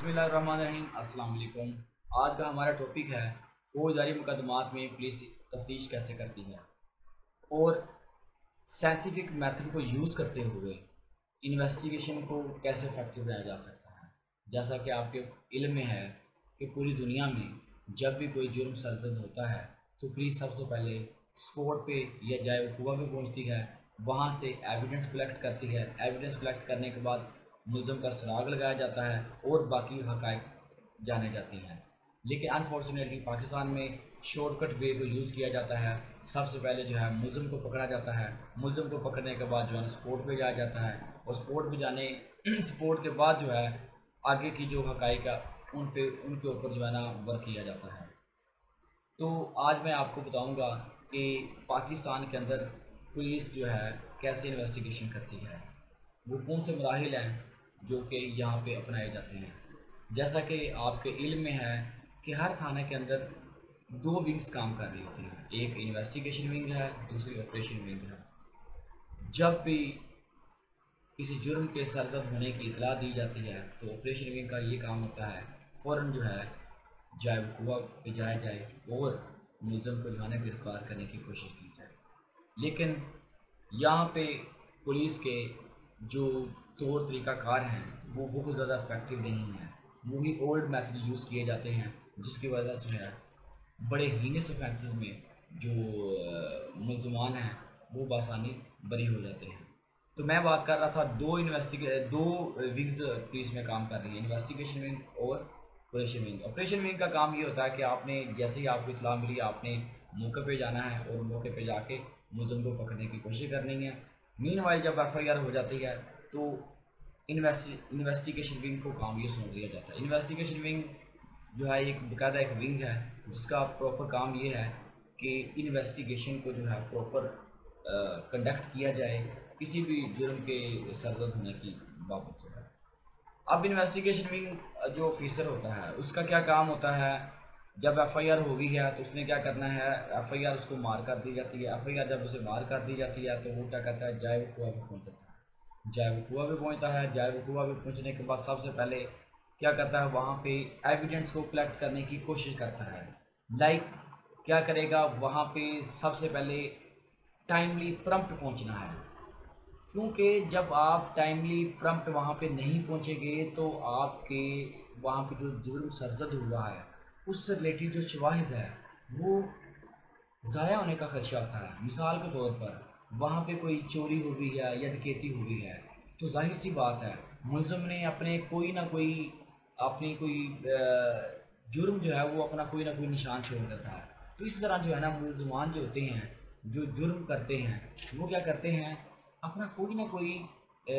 बिस्मिल्लाहिर्रहमानिर्रहीम। अस्सलाम वालेकुम। आज का हमारा टॉपिक है फौजदारी मुकदमात में पुलिस तफ्तीश कैसे करती है और साइंटिफिक मेथड को यूज़ करते हुए इन्वेस्टिगेशन को कैसे इफेक्टिव बनाया जा सकता है। जैसा कि आपके इल्म में है कि पूरी दुनिया में जब भी कोई जुर्म सरजद होता है तो पुलिस सबसे पहले स्पॉट पे या जाए वकूआ पे पहुंचती है, वहाँ से एविडेंस कलेक्ट करती है। एविडेंस कलेक्ट करने के बाद मुलज़म का सुराग लगाया जाता है और बाकी हक़ाइक़ जाने जाते हैं। लेकिन अनफॉर्चुनेटली पाकिस्तान में शॉर्टकट वे को यूज़ किया जाता है। सबसे पहले जो है मुलज़म को पकड़ा जाता है, मुलज़म को पकड़ने के बाद जो है स्पॉट पे जाया जाता है और स्पॉट पे जाने स्पॉट के बाद जो है आगे की जो हक़ाइक़ है उनके ऊपर जो है ना वर्क किया जाता है। तो आज मैं आपको बताऊंगा कि पाकिस्तान के अंदर पुलिस जो है कैसे इन्वेस्टिगेशन करती है, वो कौन से मराहिल हैं जो कि यहाँ पे अपनाए जाते हैं। जैसा कि आपके इल्म में है कि हर थाने के अंदर दो विंग्स काम कर रही होती हैं, एक इन्वेस्टिगेशन विंग है, दूसरी ऑपरेशन विंग है। जब भी किसी जुर्म के सरजद होने की इतला दी जाती है तो ऑपरेशन विंग का ये काम होता है फ़ौरन जो है जाए वकूआ पे जाया जाए और मुलज़म को जो है गिरफ़्तार करने की कोशिश की जाए। लेकिन यहाँ पे पुलिस के जो तौर तरीक़ाकार हैं वो बहुत ज़्यादा इफ़ेक्टिव नहीं हैं। वही ओल्ड मेथड यूज़ किए जाते हैं जिसकी वजह से जो है बड़े हीनस ऑफेंसेस में जो मुलज़मान हैं वो बआसानी बरी हो जाते हैं। तो मैं बात कर रहा था दो विंग्स पुलिस में काम कर रही है, इन्वेस्टिगेशन विंग और ऑपरेशन विंग। ऑपरेशन विंग का काम ये होता है कि आपने जैसे ही आपको इत्तला मिली आपने मौके पे जाना है और मौके पे जाके मुलज़म को पकड़ने की कोशिश करनी है। मीनवाइल जब FIR हो जाती है तो इन्वेस्टिगेशन विंग को काम ये सौंप दिया जाता है। इन्वेस्टिगेशन विंग जो है एक बाकायदा एक विंग है जिसका प्रॉपर काम ये है कि इन्वेस्टिगेशन को जो है प्रॉपर कंडक्ट किया जाए किसी भी जुर्म के सरजद होने की बाबत जो है। अब इन्वेस्टिगेशन विंग जो ऑफिसर होता है उसका क्या काम होता है, जब FIR हो गई है तो उसने क्या करना है, FIR उसको मार कर दी जाती है। FIR जब उसे मार कर दी जाती है तो वो क्या करता है, जाए वकूआ पे पहुँच जाता है। जाए वकूआ पे पहुँचता है, जाए वकूआ पे पहुँचने के बाद सबसे पहले क्या करता है, वहाँ पे एविडेंस को कलेक्ट करने की कोशिश करता है। लाइक क्या करेगा, वहाँ पे सबसे पहले टाइमली प्रम्प्ट पहुँचना है, क्योंकि जब आप टाइमली प्रम्प्ट वहाँ पे नहीं पहुँचेंगे तो आपके वहाँ पे जो जुर्म सरजद हुआ है उससे रिलेटेड जो शवाहिद है वो ज़ाया होने का खदशा होता है। मिसाल के तौर पर वहाँ पे कोई चोरी हो गई है या डकैती हो गई है तो जाहिर सी बात है मुलज़म ने अपने कोई ना कोई अपनी कोई जुर्म जो है वो अपना कोई ना कोई निशान छोड़ देता है। तो इस तरह जो है ना मुलज़मान जो होते हैं जो जुर्म करते हैं वो क्या करते हैं, अपना कोई ना कोई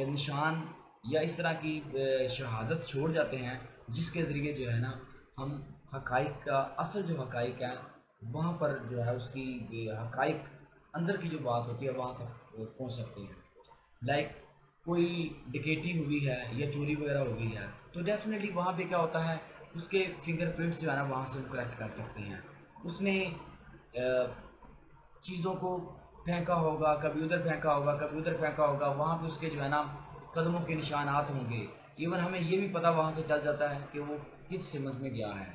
निशान या इस तरह की शहादत छोड़ जाते हैं जिसके ज़रिए जो है ना हम हक़ाइक़ का असल जो हक़ाइक़ है वहाँ पर जो है उसकी हक़ाइक़ अंदर की जो बात होती है वहाँ तक पहुँच सकते हैं। लाइक कोई डकैती हुई है या चोरी वगैरह हो गई है तो डेफिनेटली वहाँ पे क्या होता है, उसके फिंगरप्रिंट्स जो है ना वहाँ से हम कलेक्ट कर सकते हैं। उसने चीज़ों को फेंका होगा, कभी उधर फेंका होगा, कभी उधर फेंका होगा, वहाँ पे उसके जो है ना कदमों के निशानात होंगे। इवन हमें ये भी पता वहाँ से चल जाता है कि वो किस सिमत में गया है।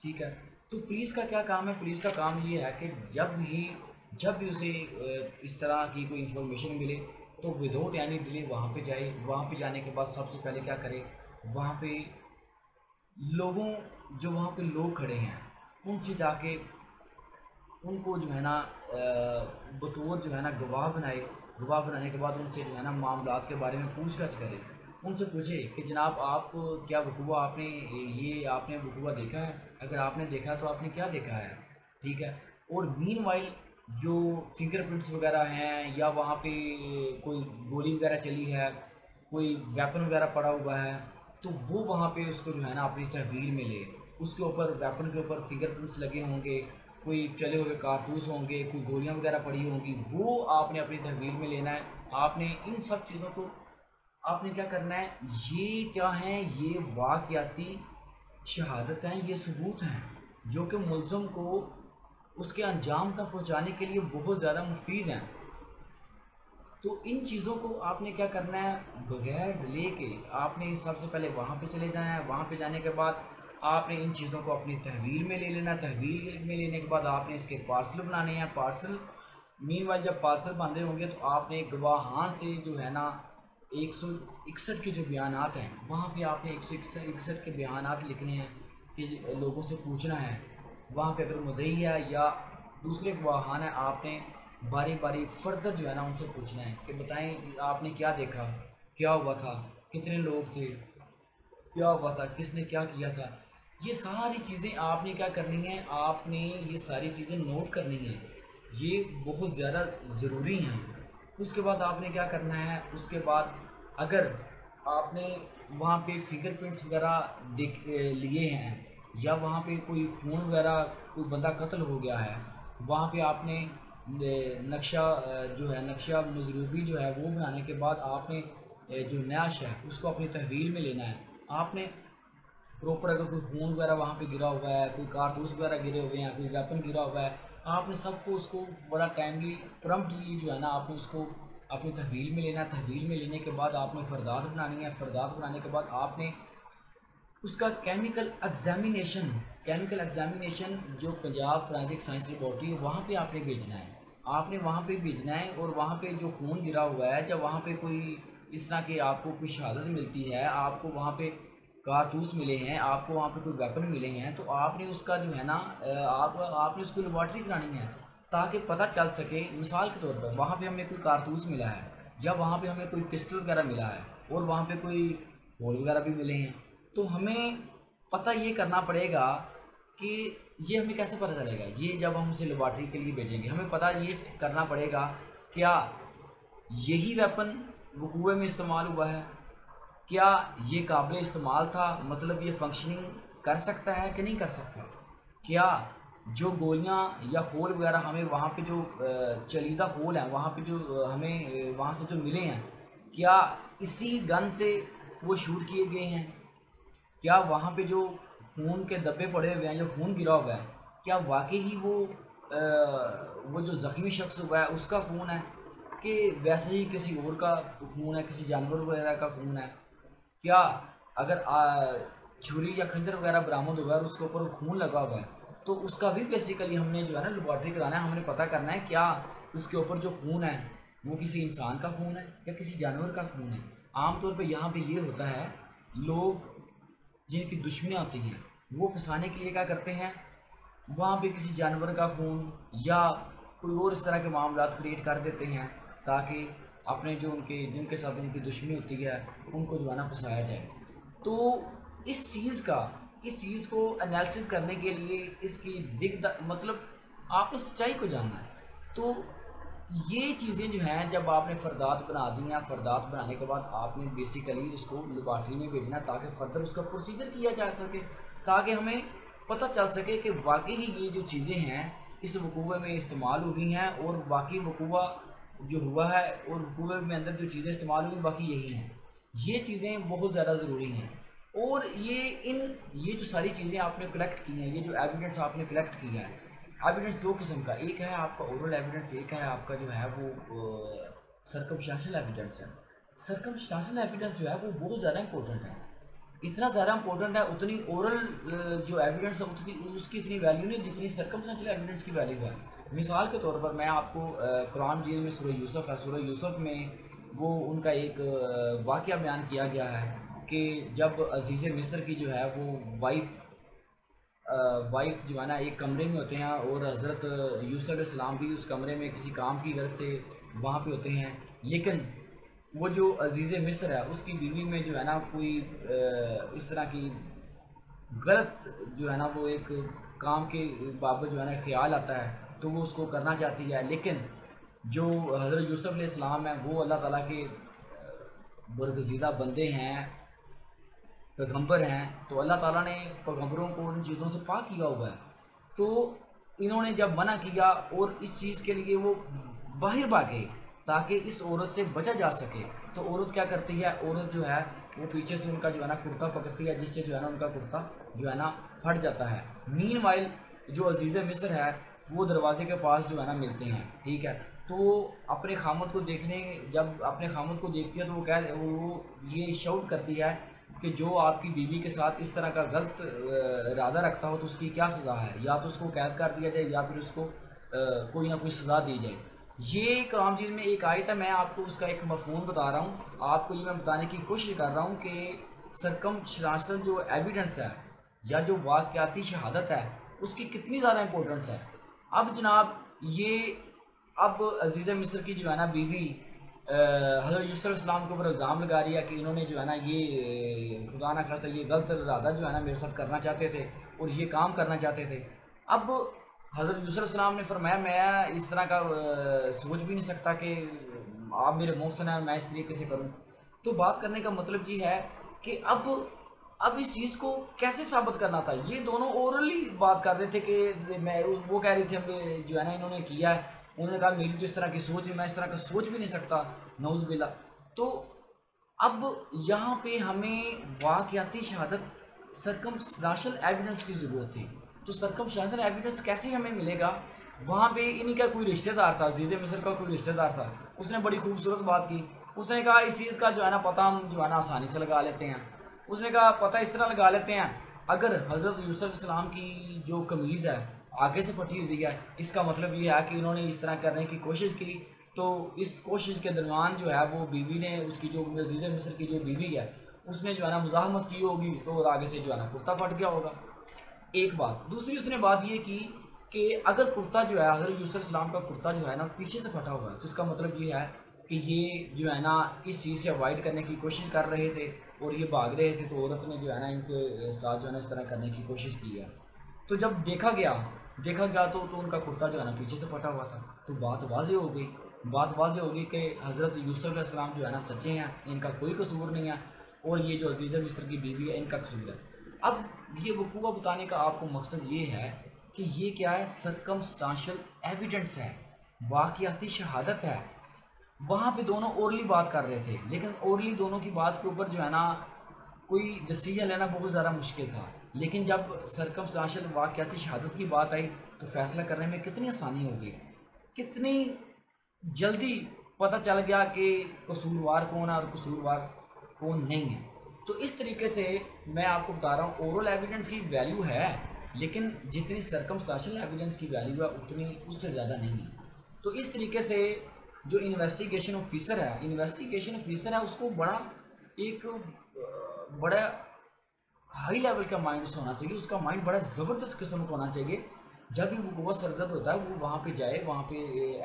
ठीक है, तो पुलिस का क्या काम है, पुलिस का काम ये है कि जब भी उसे इस तरह की कोई इंफॉर्मेशन मिले तो विदाउट एनी डिले वहाँ पे जाए। वहाँ पे जाने के बाद सबसे पहले क्या करे, वहाँ पे लोगों जो वहाँ पे लोग खड़े हैं उनसे जाके उनको जो है ना बतौर जो है ना गवाह बनाए। गवाह बनाने के बाद उनसे जो है ना मामलात के बारे में पूछताछ करे। उनसे पूछे कि जनाब आप क्या वकूआ आपने वकूआ देखा है, अगर आपने देखा तो आपने क्या देखा है। ठीक है, और मीनवाइल जो फिंगरप्रिंट्स वगैरह हैं या वहाँ पे कोई गोली वगैरह चली है, कोई वेपन वगैरह पड़ा हुआ है तो वो वहाँ पे उसको जो है ना अपनी तहवील में ले। उसके ऊपर वेपन के ऊपर फिंगरप्रिंट्स लगे होंगे, कोई चले हुए कारतूस होंगे, कोई गोलियां वगैरह पड़ी होंगी, वो आपने अपनी तहवील में लेना है। आपने इन सब चीज़ों को आपने क्या करना है, ये क्या हैं, ये वाक़याती शहादत हैं, ये सबूत हैं जो कि मुलज़म को उसके अंजाम तक पहुंचाने के लिए बहुत ज़्यादा मुफीद हैं। तो इन चीज़ों को आपने क्या करना है, बगैर डिले के आपने सबसे पहले वहाँ पे चले जाना है। वहाँ पे जाने के बाद आपने इन चीज़ों को अपनी तहवील में ले लेना है। तहवील में लेने के बाद आपने इसके पार्सल बनाने हैं। पार्सल मीनवाइल जब पार्सल बन रहे होंगे तो आपने गवाहान से जो है ना 161 के जो बयानात हैं वहाँ पे आपने 161 के बयानात लिखने हैं कि लोगों से पूछना है। वहाँ पे अगर मुद्दई है या दूसरे गवाहान है, आपने बारी बारी फर्दर जो है ना उनसे पूछना है कि बताएं आपने क्या देखा, क्या हुआ था, कितने लोग थे, क्या हुआ था, किसने क्या किया था। ये सारी चीज़ें आपने क्या करनी है, आपने ये सारी चीज़ें नोट करनी है। ये बहुत ज़्यादा ज़रूरी हैं। उसके बाद आपने क्या करना है, उसके बाद अगर आपने वहाँ पे फिंगरप्रिंट्स वगैरह देख लिए हैं या वहाँ पे कोई खून वगैरह कोई बंदा कत्ल हो गया है, वहाँ पे आपने नक्शा जो है नक्शा मजरूबी जो है वो बनाने के बाद आपने जो नयाश है उसको अपनी तहवील में लेना है। आपने प्रॉपर अगर कोई खून वगैरह वहाँ पे गिरा हुआ है, कोई कारतूस वगैरह गिरे हुए हैं, कोई वेपन गिरा हुआ है, आपने सबको उसको बड़ा टाइमली प्रम्प्टली जो है ना आपने उसको अपनी तहवील में लेना है। तहवील में लेने के बाद आपने फरदात बनानी है। फरदात बनाने के बाद आपने उसका केमिकल एग्जामिनेशन जो पंजाब फोरेंसिक साइंस लेबॉर्ट्री है वहाँ पे आपने भेजना है। आपने वहाँ पे भेजना है और वहाँ पे जो खून गिरा हुआ है, जब वहाँ पे कोई इस तरह के आपको कोई शहादत मिलती है, आपको वहाँ पे कारतूस मिले हैं, आपको वहाँ पे कोई वेपन मिले हैं, तो आपने उसका जो है ना आपने उसकी लेबॉर्ट्री करानी है ताकि पता चल सके। मिसाल के तौर पर वहाँ पे हमें कोई कारतूस मिला है या वहाँ पे हमें कोई पिस्टल वगैरह मिला है और वहाँ पे कोई होल वगैरह भी मिले हैं, तो हमें पता ये करना पड़ेगा कि ये हमें कैसे पता चलेगा। ये जब हम उसे लेबॉर्ट्री के लिए भेजेंगे हमें पता ये करना पड़ेगा क्या यही वेपन वकूए में इस्तेमाल हुआ है, क्या ये काबिल इस्तेमाल था, मतलब ये फंक्शनिंग कर सकता है कि नहीं कर सकता, क्या जो गोलियां या होल वगैरह हमें वहाँ पे जो चलीदा होल हैं वहाँ पे जो हमें वहाँ से जो मिले हैं, क्या इसी गन से वो शूट किए गए हैं, क्या वहाँ पे जो खून के धब्बे पड़े हुए हैं, जो खून गिरा हुआ है, क्या वाकई ही वो जो ज़ख्मी शख्स हुआ है उसका खून है कि वैसे ही किसी और का खून है, किसी जानवर वगैरह का खून है। क्या अगर छुरी या खंजर वगैरह बरामद हुआ है और उसके ऊपर खून लगा हुआ है तो उसका भी बेसिकली हमने जो है ना लेबॉर्ट्री कराना है। हमने पता करना है क्या उसके ऊपर जो खून है वो किसी इंसान का खून है या किसी जानवर का खून है। आमतौर पर यहाँ पे ये होता है, लोग जिनकी दुश्मनियाँ होती हैं वो फंसाने के लिए क्या करते हैं, वहाँ पे किसी जानवर का खून या कोई और इस तरह के मामला क्रिएट कर देते हैं ताकि अपने जो जिनके साथ उनकी दुश्मनी होती है उनको जो है ना फंसाया जाए। तो इस चीज़ को एनालिसिस करने के लिए इसकी मतलब आपने सच्चाई को जानना है। तो ये चीज़ें जो हैं जब आपने फरदात बना दी हैं, फरदात बनाने के बाद आपने बेसिकली उसको लेबॉर्ट्री में भेजना ताकि फर्दर उसका प्रोसीजर किया जा सके, ताकि हमें पता चल सके कि वाकई ही ये जो चीज़ें हैं इस वकूए में इस्तेमाल हुई हैं और बाकी वकूआ जो हुआ है और वकूए में अंदर जो चीज़ें इस्तेमाल हुई बाकी यही हैं। ये चीज़ें बहुत ज़्यादा ज़रूरी हैं। और ये जो सारी चीज़ें आपने कलेक्ट की हैं, ये जो एविडेंस आपने कलेक्ट किया है, एविडेंस दो किस्म का, एक है आपका ओरल एविडेंस, एक है आपका जो है वो सर्कमस्टेंशियल एविडेंस है। सर्कमस्टेंशियल एविडेंस जो है वो बहुत ज़्यादा इंपॉर्टेंट है, इतना ज़्यादा इंपॉर्टेंट है, उतनी ओरल जो एविडेंस है उतनी उसकी इतनी वैल्यू नहीं जितनी सर्कमस्टेंशियल एविडेंस की वैल्यू है। मिसाल के तौर पर मैं आपको कुरान मजीद में सूरह यूसुफ है, सूरह यूसुफ में वो उनका एक वाक़या बयान किया गया है कि जब अजीज़ मिस्र की जो है वो वाइफ जो है ना एक कमरे में होते हैं और हज़रत यूसुफ अलैहिस्सलाम भी उस कमरे में किसी काम की गर्ज से वहाँ पे होते हैं, लेकिन वो जो अजीज़ मिस्र है उसकी बीवी में जो है ना कोई इस तरह की गलत जो है ना वो एक काम के बाबत जो है ना ख्याल आता है तो वो उसको करना चाहती है। लेकिन जो हज़रत यूसुफ अलैहिस्सलाम है वो अल्लाह ताला के बरगज़ीदा बंदे हैं, पैगंबर हैं, तो अल्लाह ताला ने पैगंबरों को उन चीज़ों से पाक किया हुआ है। तो इन्होंने जब मना किया और इस चीज़ के लिए वो बाहर भागे ताकि इस औरत से बचा जा सके, तो औरत क्या करती है, औरत जो है वो पीछे से उनका जो है ना कुर्ता पकड़ती है जिससे जो है ना उनका कुर्ता जो है ना फट जाता है। मीनवाइल जो अजीज़ मिस्र है वो दरवाजे के पास जो है ना मिलते हैं, ठीक है। तो अपने खामद को जब अपने खामद को देखती है तो वो ये शाउट करती है कि जो आपकी बीवी के साथ इस तरह का गलत इरादा रखता हो तो उसकी क्या सज़ा है, या तो उसको कैद कर दिया जाए या फिर उसको कोई ना कोई सज़ा दी जाए। ये कुरान मजीद में एक आयत है, मैं आपको उसका एक मफ़हूम बता रहा हूँ, आपको ये मैं बताने की कोशिश कर रहा हूँ कि सरकमस्टेंशियल जो एविडेंस है या जो वाक़याती शहादत है उसकी कितनी ज़्यादा इंपॉर्टेंस है। अब जनाब ये अब अजीज़ मिस्र की जो है ना बीवी हज़रत यूसुफ इस्लाम के ऊपर इल्ज़ाम लगा रही है कि इन्होंने जो है ना ये खुदा ना खास्ता ये गलत इरादा जो है ना मेरे साथ करना चाहते थे और ये काम करना चाहते थे। अब हज़रत यूसुफ इस्लाम ने फरमाया मैं इस तरह का सोच भी नहीं सकता कि आप मेरे मोहसिन हैं, मैं इस तरीके से करूँ। तो बात करने का मतलब ये है कि अब इस चीज़ को कैसे साबित करना था। ये दोनों ओरली बात कर रहे थे कि मैं वो कह रही थी हमें जो है ना इन्होंने किया है, उन्होंने कहा मेरी तो इस तरह की सोच है, मैं इस तरह का सोच भी नहीं सकता, नौज़ बिल्ला। तो अब यहाँ पे हमें वाक़याती शहादत सरकमस्टेंशियल एविडेंस की ज़रूरत थी। तो सरकमस्टेंशियल एविडेंस कैसे हमें मिलेगा? वहाँ पे इन्हीं का कोई रिश्तेदार था, अज़ीज़ मिस्र का कोई रिश्तेदार था, उसने बड़ी खूबसूरत बात की। उसने कहा इस चीज़ का जो है ना पता हम जो है ना आसानी से लगा लेते हैं। उसने कहा पता इस तरह लगा लेते हैं, अगर हज़रत यूसुफ इस्लाम की जो कमीज़ है आगे से फटी हुई है, इसका मतलब ये है कि इन्होंने इस तरह करने की कोशिश की। तो इस कोशिश के दरमियान जो है वो बीवी ने, उसकी जो अज़ीज़ मिस्र की जो बीवी है उसने जो है ना मुज़ाहमत की होगी, तो और आगे से जो है ना कुर्ता फट गया होगा। एक बात। दूसरी उसने बात ये की कि अगर कुर्ता जो है हज़रत यूसुफ इस्लाम का कुर्ता जो है ना पीछे से फटा हुआ है, तो इसका मतलब ये है कि ये जो है ना इस चीज़ से अवॉइड करने की कोशिश कर रहे थे और ये भाग रहे थे, तो औरत ने जो है ना इनके साथ जो है ना इस तरह करने की कोशिश की है। तो जब देखा गया तो उनका कुर्ता जो है ना पीछे से फटा हुआ था। तो बात वाज़ेह हो गई कि हज़रत यूसुफ अलैहिस्सलाम जो है ना सच्चे हैं, इनका कोई कसूर नहीं है, और ये जो अज़ीज़ मिस्र की बीवी है इनका कसूर है। अब ये वकूआ बताने का आपको मकसद ये है कि ये क्या है, सरकमस्टेंशियल एविडेंस है, वाक़याती शहादत है। वहाँ पे दोनों ओरली बात कर रहे थे, लेकिन ओरली दोनों की बात के ऊपर जो है ना कोई डिसीजन लेना बहुत ज़्यादा मुश्किल था। लेकिन जब सरकमस्टेंशियल वाक़याती शहादत की बात आई तो फ़ैसला करने में कितनी आसानी हो गई, कितनी जल्दी पता चल गया कि कसूरवार कौन है और कसूरवार कौन नहीं है। तो इस तरीके से मैं आपको बता रहा हूँ ओरल एविडेंस की वैल्यू है, लेकिन जितनी सरकमस्टेंशियल एविडेंस की वैल्यू है उतनी उससे ज़्यादा नहीं है। तो इस तरीके से जो इन्वेस्टिगेशन ऑफिसर है उसको बड़ा हाई लेवल का माइंड होना चाहिए, उसका माइंड बड़ा ज़बरदस्त किस्म का होना चाहिए। जब भी वो गोवा सरजद होता है वो वहाँ पे जाए, वहाँ पे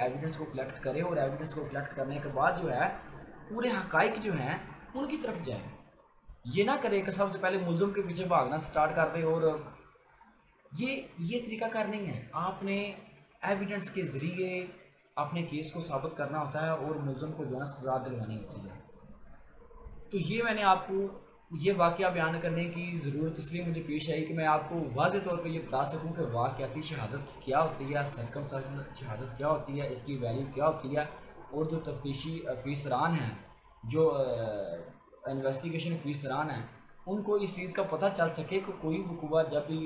एविडेंस को कलेक्ट करे, और एविडेंस को कलेक्ट करने के बाद जो है पूरे हकाइक जो हैं उनकी तरफ जाए। ये ना करे कि सबसे पहले मुलज़िम के पीछे भागना स्टार्ट कर दे, और ये तरीकाकार नहीं है। आपने एविडेंस के ज़रिए अपने केस को साबित करना होता है और मुलज़िम को जो है सज़ा दिलवानी होती है। तो ये मैंने आपको ये वाक़या बयान करने की ज़रूरत इसलिए मुझे पेश आई कि मैं आपको वाज़ेह तौर पे ये बता सकूं कि वाक़याती शहादत क्या होती है, सरकमस्टेंशियल शहादत क्या होती है, इसकी वैल्यू क्या होती है, और जो तफ्तीशी अफीसरान हैं, जो इन्वेस्टिगेशन अफीसरान हैं, उनको इस चीज़ का पता चल सके कि कोई वकूआ जब भी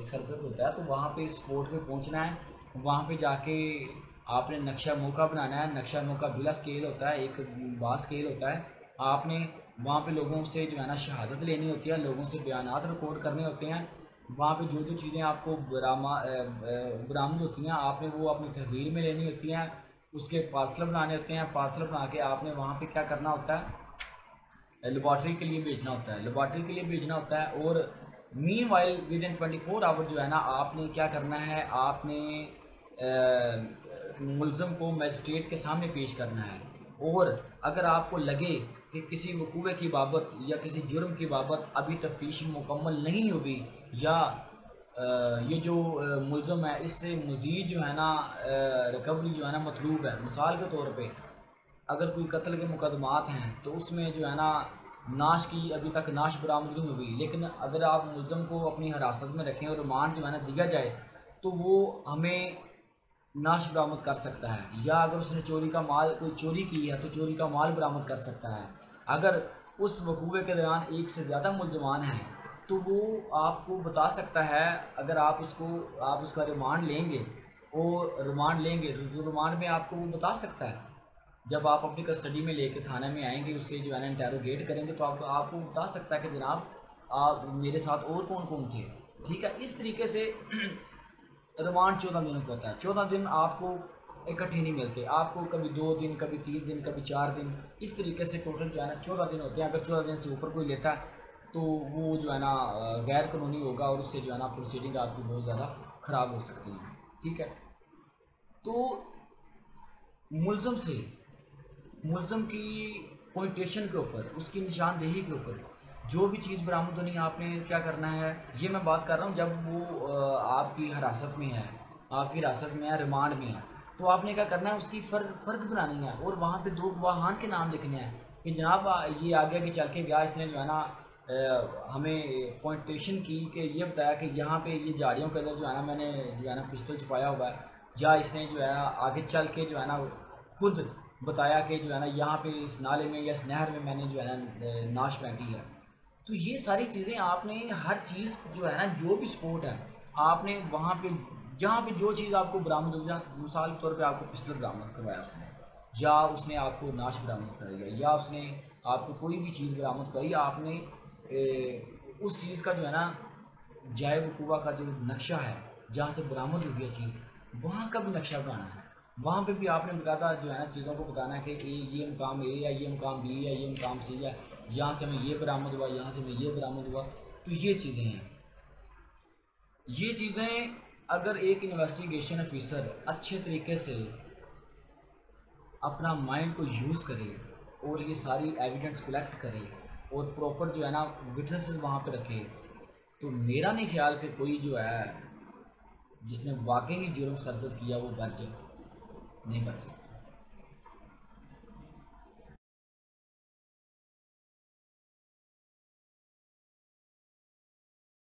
सरजद होता है तो वहाँ पे स्पॉट पे पहुँचना है, वहाँ पे जाके आपने नक्शा मौका बनाना है। नक्शा मौका बिला स्केल होता है, एक बा स्केल होता है। आपने वहाँ पे लोगों से जो है ना शहादत लेनी होती है, लोगों से बयानात रिकॉर्ड करने होते हैं। वहाँ पे जो जो चीज़ें आपको बरामद होती हैं आपने वो अपनी तहवील में लेनी होती हैं, उसके पार्सल बनाने होते हैं। पार्सल बना के आपने वहाँ पे क्या करना होता है, लेबॉर्ट्री के लिए भेजना होता है। और मीन वाइल विद इन 24 आवर जो है ना आपने क्या करना है, आपने मुलज़म को मजिस्ट्रेट के सामने पेश करना है। और अगर आपको लगे कि किसी वकूए की बाबत या किसी जुर्म की बाबत अभी तफ्तीश मुकम्मल नहीं होगी, या ये जो मुलज़म है इससे मज़ीद जो है ना रिकवरी जो है ना मतलूब है, मिसाल के तौर पे अगर कोई कत्ल के मुकदमात हैं तो उसमें जो है ना नाश की अभी तक नाश बरामद नहीं हुई, लेकिन अगर आप मुलज़म को अपनी हिरासत में रखें और रिमांड जो है ना दिया जाए तो वो हमें नाश बरामद कर सकता है। या अगर उसने चोरी का माल कोई चोरी की है तो चोरी का माल बरामद कर सकता है। अगर उस वकूए के दौरान एक से ज़्यादा मुलजमान हैं तो वो आपको बता सकता है। अगर आप उसका रिमांड लेंगे और रिमांड लेंगे तो रिमांड में आपको वो बता सकता है, जब आप अपनी कस्टडी में लेके थाने में आएंगे, उससे जो है ना इंटेरोगेट करेंगे तो आपको बता सकता है कि जनाब आप मेरे साथ और कौन कौन थे। ठीक है, इस तरीके से रिमांड 14 दिनों का होता है। 14 दिन आपको इकट्ठे नहीं मिलते, आपको कभी 2 दिन, कभी 3 दिन, कभी 4 दिन, इस तरीके से टोटल जो है ना 14 दिन होते हैं। अगर 14 दिन से ऊपर कोई लेता है तो वो जो है ना गैर कानूनी होगा और उससे जो है ना प्रोसीडिंग आपकी बहुत ज़्यादा ख़राब हो सकती है। ठीक है, तो मुलज़म की पॉइंटेशन के ऊपर, उसकी निशानदेही के ऊपर जो भी चीज़ बरामद होनी, आपने क्या करना है, ये मैं बात कर रहा हूँ जब वो आपकी हिरासत में है, आपकी हिरासत में है, रिमांड में है, तो आपने क्या करना है, उसकी फ़र्द बनानी है और वहाँ पे 2 गवाहान के नाम लिखने हैं कि जनाब ये आगे के चल के गया, इसने जो है ना हमें पॉइंटेशन की कि ये बताया कि यहाँ पे ये झाड़ियों के अंदर जो है ना मैंने जो है ना पिस्टल छुपाया हुआ है, या इसने जो है आगे चल के जो है ना खुद बताया कि जो है ना यहाँ पे इस नाले में या इस नहर में मैंने जो है ना नाश फेंकी है। तो ये सारी चीज़ें आपने हर चीज़ जो है ना, जो भी स्पोर्ट है, आपने वहाँ पे जहाँ पे जो चीज़ आपको बरामद हो जाए, मिसाल के तौर पे आपको पिस्टल बरामद करवाया उसने, या उसने आपको नाश बरामद कराई, या उसने आपको कोई भी चीज़ बरामद कराई, आपने उस चीज़ का जो है ना जाए वकूआ का जो नक्शा है, जहाँ से बरामद हुई है चीज़, वहाँ का भी नक्शा बनाना है। वहाँ पे भी आपने बताता जो है ना चीज़ों को बताना है कि ये मुकाम ए या ये मुकाम बी या ये मुकाम सी या यहाँ से हमें ये बरामद हुआ, यहाँ से हमें ये बरामद हुआ। तो ये चीज़ें हैं, ये चीज़ें अगर एक इन्वेस्टिगेशन ऑफिसर अच्छे तरीके से अपना माइंड को यूज़ करे और ये सारी एविडेंस कलेक्ट करे और प्रॉपर जो है ना विटनेसेस वहाँ पे रखे, तो मेरा नहीं ख्याल कि कोई जो है जिसने वाकई ही जुर्म सरजद किया वो बच नहीं बच सकता।